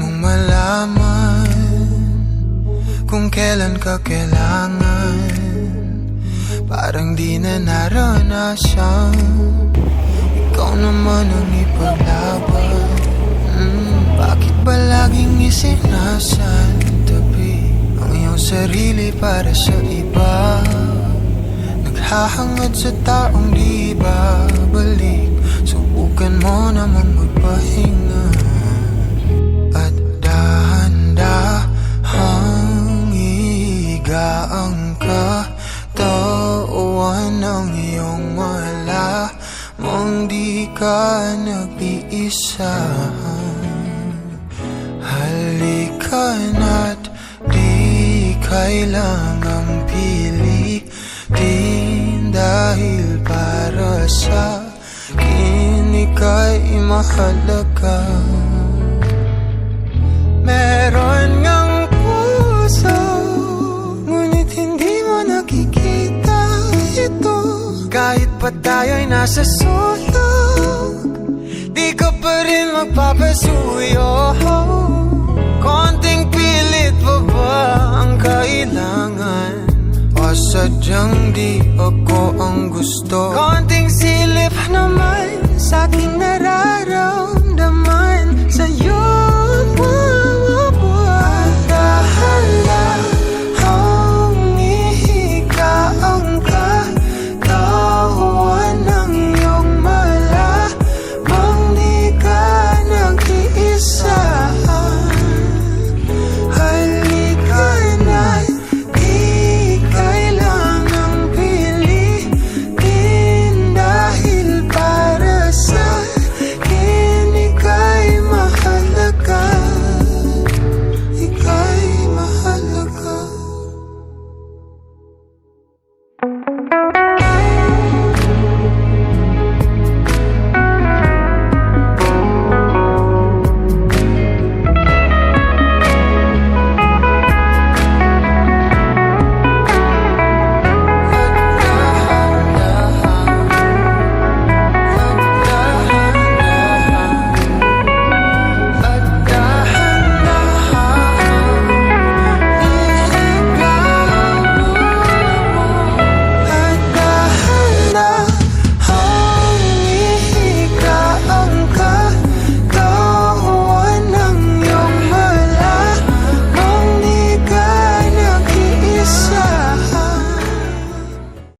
mong malaman kung kailan ka kailangan. Parang di na naranasan, ikaw naman ang ipaglaban. Bakit ba laging isinasantabi ang iyong sarili para sa iba? Naghahangad sa taong di babalik. Subukan mo namang magpahinga at dahan-dahang higaang katawan ng iyong wala mong di ka nag-iisa. Halika na't di kailangang pilitin, dahil para sa akin ika'y mahalaga. Meron ngang puso, ngunit hindi mo nakikita ito. Kahit pa tayo'y nasa sulok, di ka pa rin magpapasuyo.